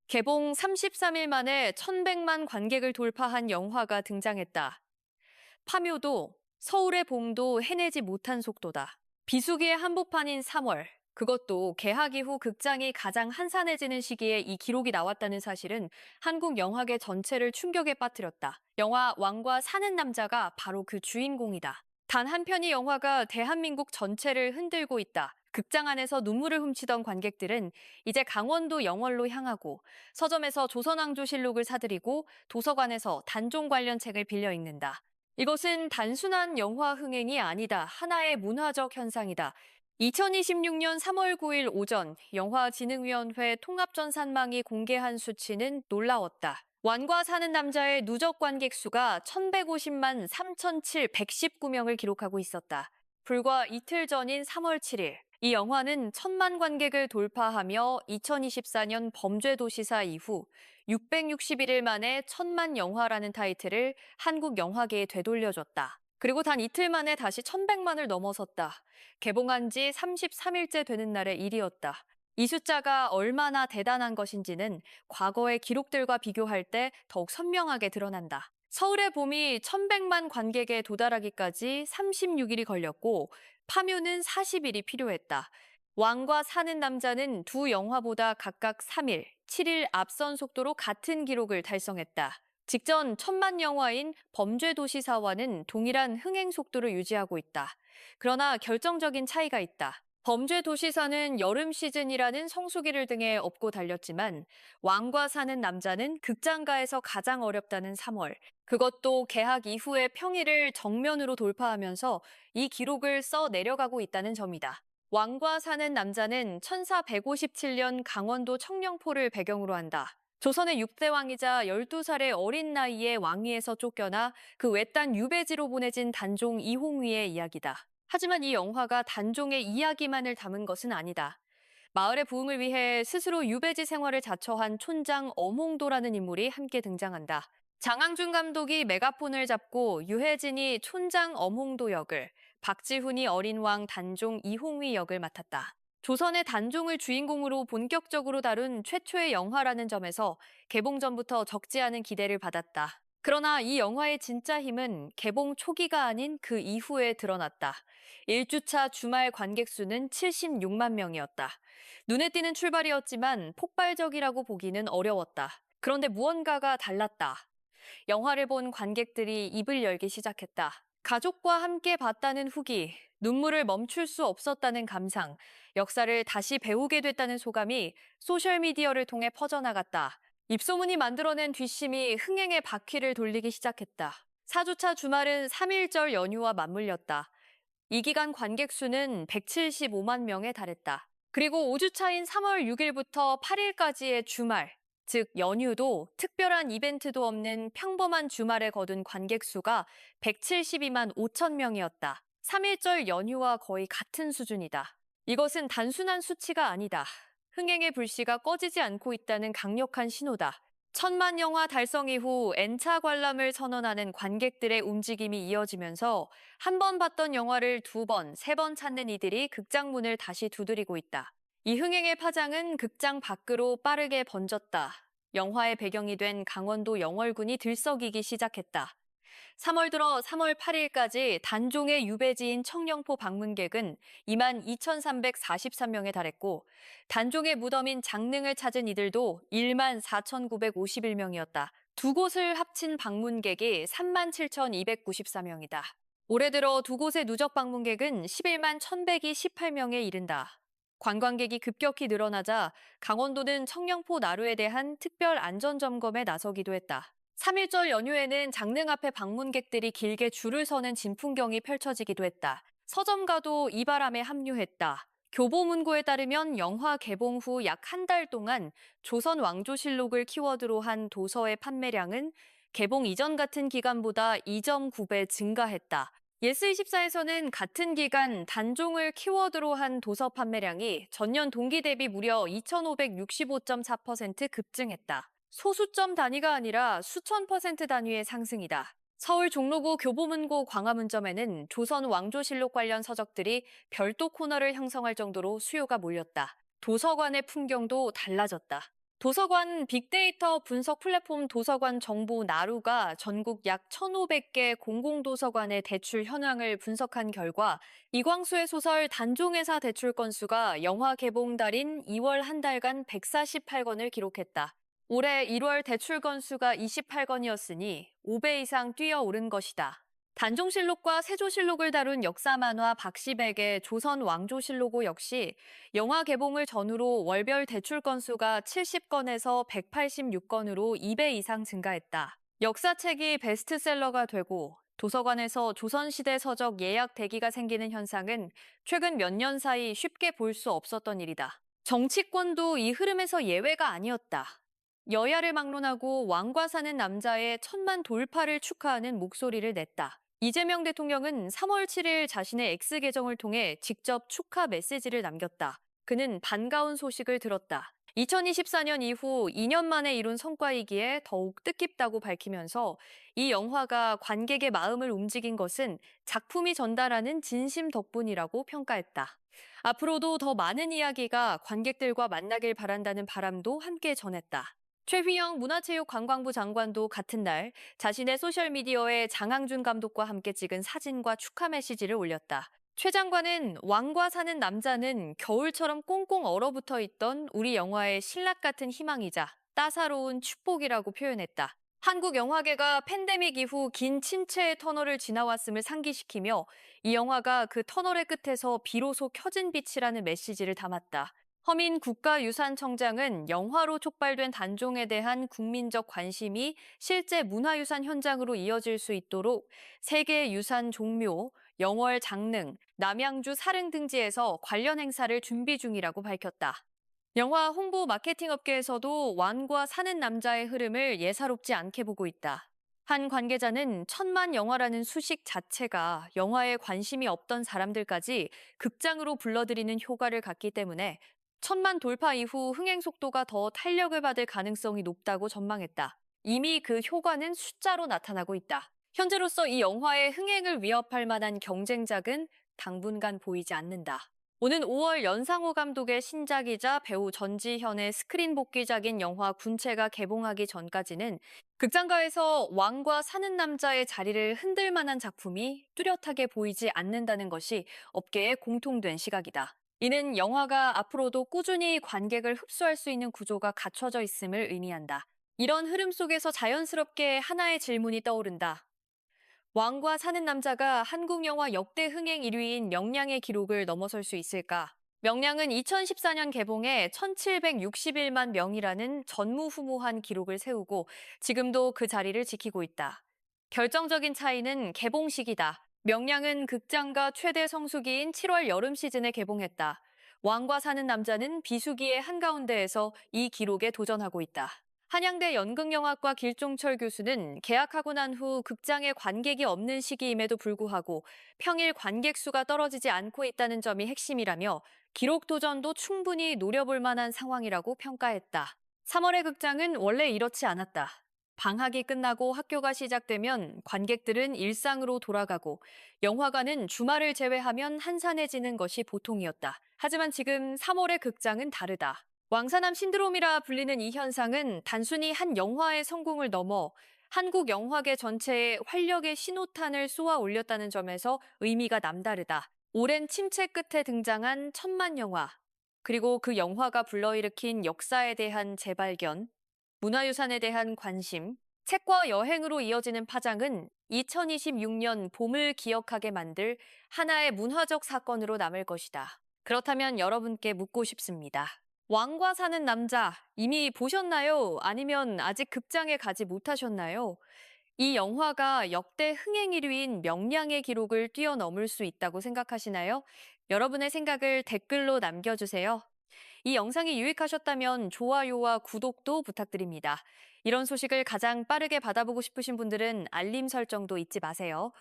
개봉 33일 만에 1,100만 관객을 돌파한 영화가 등장했다. 파묘도 서울의 봄도 해내지 못한 속도다. 비수기의 한복판인 3월, 그것도 개학 이후 극장이 가장 한산해지는 시기에 이 기록이 나왔다는 사실은 한국 영화계 전체를 충격에 빠뜨렸다. 영화 왕과 사는 남자가 바로 그 주인공이다. 단 한 편의 영화가 대한민국 전체를 흔들고 있다. 극장 안에서 눈물을 훔치던 관객들은 이제 강원도 영월로 향하고 서점에서 조선왕조실록을 사들이고 도서관에서 단종 관련 책을 빌려 읽는다. 이것은 단순한 영화 흥행이 아니다. 하나의 문화적 현상이다. 2026년 3월 9일 오전 영화진흥위원회 통합전산망이 공개한 수치는 놀라웠다. 완과 사는 남자의 누적 관객 수가 1,150만 3,719명을 기록하고 있었다. 불과 이틀 전인 3월 7일, 이 영화는 1,000만 관객을 돌파하며 2024년 범죄도시사 이후 661일 만에 1,000만 영화라는 타이틀을 한국 영화계에 되돌려줬다. 그리고 단 이틀 만에 다시 1,100만을 넘어섰다. 개봉한 지 33일째 되는 날의 일이었다. 이 숫자가 얼마나 대단한 것인지는 과거의 기록들과 비교할 때 더욱 선명하게 드러난다. 서울의 봄이 1,100만 관객에 도달하기까지 36일이 걸렸고 파묘는 40일이 필요했다. 왕과 사는 남자는 두 영화보다 각각 3일, 7일 앞선 속도로 같은 기록을 달성했다. 직전 1,000만 영화인 범죄도시사와는 동일한 흥행 속도를 유지하고 있다. 그러나 결정적인 차이가 있다. 범죄도시사는 여름 시즌이라는 성수기를 등에 업고 달렸지만 왕과 사는 남자는 극장가에서 가장 어렵다는 3월, 그것도 개학 이후의 평일을 정면으로 돌파하면서 이 기록을 써 내려가고 있다는 점이다. 왕과 사는 남자는 1457년 강원도 청령포를 배경으로 한다. 조선의 6대 왕이자 12살의 어린 나이에 왕위에서 쫓겨나 그 외딴 유배지로 보내진 단종 이홍위의 이야기다. 하지만 이 영화가 단종의 이야기만을 담은 것은 아니다. 마을의 부흥을 위해 스스로 유배지 생활을 자처한 촌장 엄홍도라는 인물이 함께 등장한다. 장항준 감독이 메가폰을 잡고 유해진이 촌장 엄홍도 역을, 박지훈이 어린 왕 단종 이홍위 역을 맡았다. 조선의 단종을 주인공으로 본격적으로 다룬 최초의 영화라는 점에서 개봉 전부터 적지 않은 기대를 받았다. 그러나 이 영화의 진짜 힘은 개봉 초기가 아닌 그 이후에 드러났다. 1주차 주말 관객 수는 76만 명이었다. 눈에 띄는 출발이었지만 폭발적이라고 보기는 어려웠다. 그런데 무언가가 달랐다. 영화를 본 관객들이 입을 열기 시작했다. 가족과 함께 봤다는 후기, 눈물을 멈출 수 없었다는 감상, 역사를 다시 배우게 됐다는 소감이 소셜미디어를 통해 퍼져나갔다. 입소문이 만들어낸 뒷심이 흥행의 바퀴를 돌리기 시작했다. 4주차 주말은 3일절 연휴와 맞물렸다. 이 기간 관객 수는 175만 명에 달했다. 그리고 5주차인 3월 6일부터 8일까지의 주말, 즉 연휴도 특별한 이벤트도 없는 평범한 주말에 거둔 관객 수가 172만 5천 명이었다. 3일절 연휴와 거의 같은 수준이다. 이것은 단순한 수치가 아니다. 흥행의 불씨가 꺼지지 않고 있다는 강력한 신호다. 1,000만 영화 달성 이후 N차 관람을 선언하는 관객들의 움직임이 이어지면서 한 번 봤던 영화를 2번, 3번 찾는 이들이 극장 문을 다시 두드리고 있다. 이 흥행의 파장은 극장 밖으로 빠르게 번졌다. 영화의 배경이 된 강원도 영월군이 들썩이기 시작했다. 3월 들어 3월 8일까지 단종의 유배지인 청령포 방문객은 2만 2,343명에 달했고 단종의 무덤인 장릉을 찾은 이들도 1만 4,951명이었다. 두 곳을 합친 방문객이 3만 7,294명이다. 올해 들어 두 곳의 누적 방문객은 11만 1,128명에 이른다. 관광객이 급격히 늘어나자 강원도는 청령포 나루에 대한 특별 안전점검에 나서기도 했다. 3일절 연휴에는 장릉 앞에 방문객들이 길게 줄을 서는 진풍경이 펼쳐지기도 했다. 서점가도 이 바람에 합류했다. 교보문고에 따르면 영화 개봉 후 약 한 달 동안 조선 왕조실록을 키워드로 한 도서의 판매량은 개봉 이전 같은 기간보다 2.9배 증가했다. 예스24에서는 같은 기간 단종을 키워드로 한 도서 판매량이 전년 동기 대비 무려 2,565.4% 급증했다. 소수점 단위가 아니라 수천 퍼센트 단위의 상승이다. 서울 종로구 교보문고 광화문점에는 조선 왕조실록 관련 서적들이 별도 코너를 형성할 정도로 수요가 몰렸다. 도서관의 풍경도 달라졌다. 도서관 빅데이터 분석 플랫폼 도서관 정보 나루가 전국 약 1,500개 공공도서관의 대출 현황을 분석한 결과 이광수의 소설 단종회사 대출 건수가 영화 개봉 달인 2월 한 달간 148건을 기록했다. 올해 1월 대출 건수가 28건이었으니 5배 이상 뛰어오른 것이다. 단종실록과 세조실록을 다룬 역사 만화 박시백의 조선 왕조실록호 역시 영화 개봉을 전후로 월별 대출 건수가 70건에서 186건으로 2배 이상 증가했다. 역사책이 베스트셀러가 되고 도서관에서 조선시대 서적 예약 대기가 생기는 현상은 최근 몇 년 사이 쉽게 볼 수 없었던 일이다. 정치권도 이 흐름에서 예외가 아니었다. 여야를 막론하고 왕과 사는 남자의 1,000만 돌파를 축하하는 목소리를 냈다. 이재명 대통령은 3월 7일 자신의 X 계정을 통해 직접 축하 메시지를 남겼다. 그는 반가운 소식을 들었다. 2024년 이후 2년 만에 이룬 성과이기에 더욱 뜻깊다고 밝히면서 이 영화가 관객의 마음을 움직인 것은 작품이 전달하는 진심 덕분이라고 평가했다. 앞으로도 더 많은 이야기가 관객들과 만나길 바란다는 바람도 함께 전했다. 최휘영 문화체육관광부 장관도 같은 날 자신의 소셜미디어에 장항준 감독과 함께 찍은 사진과 축하 메시지를 올렸다. 최 장관은 왕과 사는 남자는 겨울처럼 꽁꽁 얼어붙어 있던 우리 영화의 신락 같은 희망이자 따사로운 축복이라고 표현했다. 한국 영화계가 팬데믹 이후 긴 침체의 터널을 지나왔음을 상기시키며 이 영화가 그 터널의 끝에서 비로소 켜진 빛이라는 메시지를 담았다. 허민 국가유산청장은 영화로 촉발된 단종에 대한 국민적 관심이 실제 문화유산 현장으로 이어질 수 있도록 세계 유산 종묘, 영월 장릉, 남양주 사릉 등지에서 관련 행사를 준비 중이라고 밝혔다. 영화 홍보 마케팅 업계에서도 왕과 사는 남자의 흐름을 예사롭지 않게 보고 있다. 한 관계자는 1,000만 영화라는 수식 자체가 영화에 관심이 없던 사람들까지 극장으로 불러들이는 효과를 갖기 때문에 1,000만 돌파 이후 흥행 속도가 더 탄력을 받을 가능성이 높다고 전망했다. 이미 그 효과는 숫자로 나타나고 있다. 현재로서 이 영화의 흥행을 위협할 만한 경쟁작은 당분간 보이지 않는다. 오는 5월 연상호 감독의 신작이자 배우 전지현의 스크린 복귀작인 영화 군체가 개봉하기 전까지는 극장가에서 왕과 사는 남자의 자리를 흔들 만한 작품이 뚜렷하게 보이지 않는다는 것이 업계의 공통된 시각이다. 이는 영화가 앞으로도 꾸준히 관객을 흡수할 수 있는 구조가 갖춰져 있음을 의미한다. 이런 흐름 속에서 자연스럽게 하나의 질문이 떠오른다. 왕과 사는 남자가 한국 영화 역대 흥행 1위인 명량의 기록을 넘어설 수 있을까? 명량은 2014년 개봉해 1,761만 명이라는 전무후무한 기록을 세우고 지금도 그 자리를 지키고 있다. 결정적인 차이는 개봉 시기다. 명량은 극장가 최대 성수기인 7월 여름 시즌에 개봉했다. 왕과 사는 남자는 비수기의 한가운데에서 이 기록에 도전하고 있다. 한양대 연극영화과 길종철 교수는 개학하고 난 후 극장에 관객이 없는 시기임에도 불구하고 평일 관객 수가 떨어지지 않고 있다는 점이 핵심이라며 기록 도전도 충분히 노려볼 만한 상황이라고 평가했다. 3월의 극장은 원래 이렇지 않았다. 방학이 끝나고 학교가 시작되면 관객들은 일상으로 돌아가고 영화관은 주말을 제외하면 한산해지는 것이 보통이었다. 하지만 지금 3월의 극장은 다르다. 왕사남 신드롬이라 불리는 이 현상은 단순히 한 영화의 성공을 넘어 한국 영화계 전체에 활력의 신호탄을 쏘아 올렸다는 점에서 의미가 남다르다. 오랜 침체 끝에 등장한 1,000만 영화, 그리고 그 영화가 불러일으킨 역사에 대한 재발견, 문화유산에 대한 관심, 책과 여행으로 이어지는 파장은 2026년 봄을 기억하게 만들 하나의 문화적 사건으로 남을 것이다. 그렇다면 여러분께 묻고 싶습니다. 왕과 사는 남자 이미 보셨나요? 아니면 아직 극장에 가지 못하셨나요? 이 영화가 역대 흥행 1위인 명량의 기록을 뛰어넘을 수 있다고 생각하시나요? 여러분의 생각을 댓글로 남겨주세요. 이 영상이 유익하셨다면 좋아요와 구독도 부탁드립니다. 이런 소식을 가장 빠르게 받아보고 싶으신 분들은 알림 설정도 잊지 마세요.